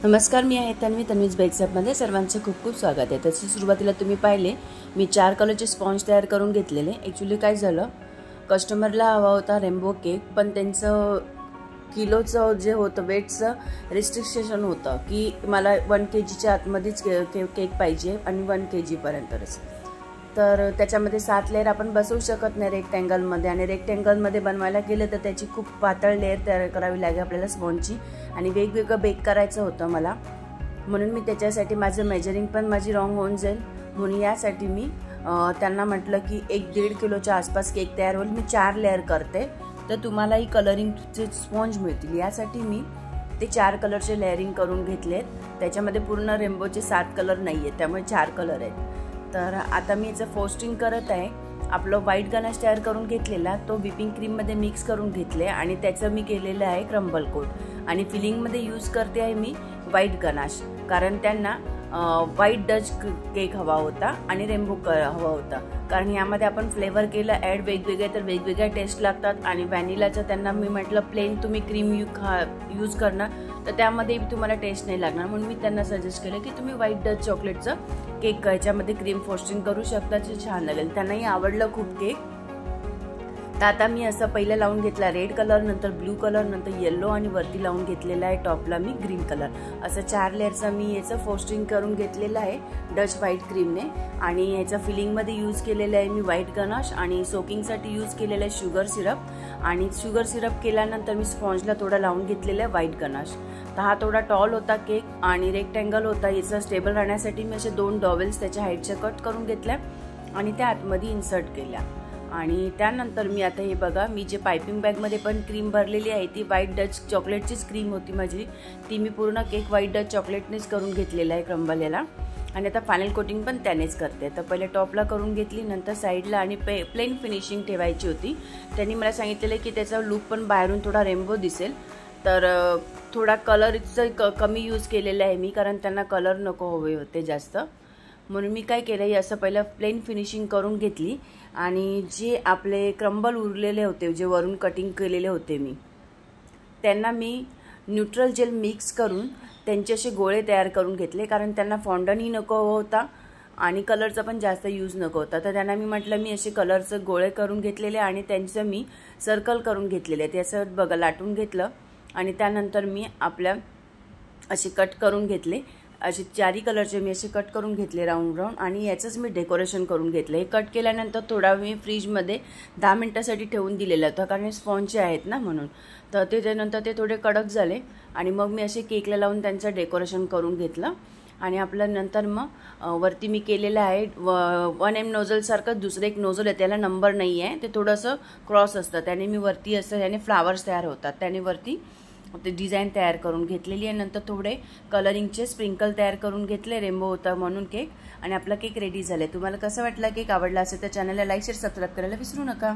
नमस्कार, मी आहे तन्वीज बेक्सअपमध्ये सर्वांचे खूप खूप स्वागत आहे। तसे सुरुवातीला तुम्ही पाहिले मी 4 कलरचे स्पॉन्ज तयार करून घेतलेले। ॲक्च्युअली काय झालं, कस्टमरला हवा होता रेनबो केक, पण त्यांचं किलोचं जे होतं वेटचं रिस्ट्रिक्शन होतं की मला 1 kgच्या आतमध्येच केक पाहिजे आणि 1 kg पर्यंतच। तर त्याच्यामध्ये 7 लेयर आपण बसवू शकत नाही रेक्टँगलमध्ये, आणि रेक्टँगलमध्ये बनवायला गेलं तर त्याची खूप पातळ लेयर तयार करावी लागेल आपल्याला स्पॉन्जची, आणि वेगवेगळं बेक करायचं होतं मला, म्हणून मी त्याच्यासाठी माझं मेजरिंग पण माझी रॉंग होऊन जाईल, म्हणून यासाठी मी त्यांना म्हटलं की 1-1.5 किलोच्या आसपास केक तयार होईल, मी 4 लेयर करते तर तुम्हालाही कलरिंगचे स्पॉन्ज मिळतील। यासाठी मी ते 4 कलरचे लेयरिंग करून घेतलेत। त्याच्यामध्ये पूर्ण रेनबोचे 7 कलर नाही आहेत, त्यामुळे 4 कलर आहेत। तर आता मी याचं फ्रोस्टिंग करत आहे। आपलं व्हाईट गनाश तयार करून घेतलेला तो व्हिपिंग क्रीममध्ये मिक्स करून घेतले, आणि त्याचं मी केलेलं आहे क्रम्बल कोट, आणि फिलिंगमध्ये यूज करते आहे मी व्हाईट गनाश, कारण त्यांना व्हाईट डच केक हवा होता आणि रेनबो हवा होता, कारण यामध्ये आपण फ्लेवर केलं ॲड वेगवेगळे, तर वेगवेगळ्या टेस्ट लागतात। आणि व्हॅनिलाचं त्यांना मी म्हटलं प्लेन तुम्ही क्रीम यूज करणार तर त्यामध्ये तुम्हाला टेस्ट नाही लागणार, म्हणून मी त्यांना सजेस्ट केलं की तुम्ही व्हाईट डच चॉकलेटचं केक याच्यामध्ये क्रीम फ्रोस्टिंग करू शकता, जे छान लागेल। त्यांनाही आवडलं खूप केक। तर आता मी असं पहिलं लावून घेतला रेड कलर, नंतर ब्लू कलर, नंतर येलो, आणि वरती लावून घेतलेला आहे टॉपला मी ग्रीन कलर। असं 4 लेयरचं मी याचं फ्रोस्टिंग करून घेतलेलं आहे डच व्हाईट क्रीमने, आणि याचं फिलिंगमध्ये यूज केलेलं आहे मी व्हाईट गनाश, आणि सोकिंगसाठी यूज केलेलं आहे शुगर सिरप, आणि शुगर सिरप केल्यानंतर मी स्पॉन्जला थोडा लावून घेतलेला आहे व्हाईट गनाश। तर हा थोडा टॉल होता केक आणि रेक्टँगल होता, याचं स्टेबल राहण्यासाठी मी असे 2 डॉवेल्स त्याच्या हाईटच्या कट करून घेतल्या आणि त्या आतमध्ये इन्सर्ट केल्या। आणि त्यानंतर मी आता हे बघा, मी जे पायपिंग बॅगमध्ये पण क्रीम भरलेली आहे ती व्हाईट डच चॉकलेटचीच क्रीम होती माझी, ती मी पूर्ण केक व्हाईट डच चॉकलेटनेच करून घेतलेला आहे क्रम्बल याला, आणि आता फायनल कोटिंग पण त्यानेच करते। तर पहिले टॉपला करून घेतली, नंतर साईडला आणि प्लेन फिनिशिंग ठेवायची होती। त्यांनी मला सांगितलेलं की त्याचा लुक पण बाहेरून थोडा रेनबो दिसेल, तर थोडा कलरचं कमी यूज केलेला आहे मी, कारण त्यांना कलर नको हवे होते जास्त, म्हणून मी काय केलं, असं पहिलं प्लेन फिनिशिंग करून घेतली, आणि जे आपले क्रम्बल उरलेले होते जे वरून कटिंग केलेले होते मी, त्यांना मी न्यूट्रल जेल मिक्स करून त्यांचे असे गोळे तयार करून घेतले, कारण त्यांना फॉन्डनही नको होता आणि कलरचा पण जास्त यूज नको होता। तर त्यांना मी म्हटलं मी असे कलरचे गोळे करून घेतलेले आणि त्यांचं मी सर्कल करून घेतलेले, ते असं बघा लाटून घेतलं, आणि त्यानंतर मी आपल्या असे कट करून घेतले, असे 4 कलरचे मी असे कट करून घेतले राऊंड, आणि याचंच मी डेकोरेशन करून घेतलं। हे कट केल्यानंतर थोडा मी फ्रीजमध्ये 10 मिनिटासाठी ठेवून दिलेलं होतं, कारण स्पॉन्जचे आहेत ना म्हणून। तर त्यानंतर ते थोडे कडक झाले, आणि मग मी असे केकला लावून त्यांचं डेकोरेशन करून घेतलं। आणि आपलं नंतर मग वरती मी केलेलं आहे 1M नोझलसारखं दुसरं एक नोझल आहे, त्याला नंबर नाही आहे, ते थोडंसं क्रॉस असतं, त्याने मी वरती असं याने फ्लावर्स तयार होतात, त्याने वरती ते डिझाईन तयार करून घेतलेली आहे। नंतर थोडे कलरिंगचे स्प्रिंकल तयार करून घेतले, रेनबो होता म्हणून केक, आणि आपला केक रेडी झाला। तुम्हाला कसं वाटलं, केक आवडला असेल तर चॅनलला लाईक शेअर सबस्क्राईब करायला विसरू नका।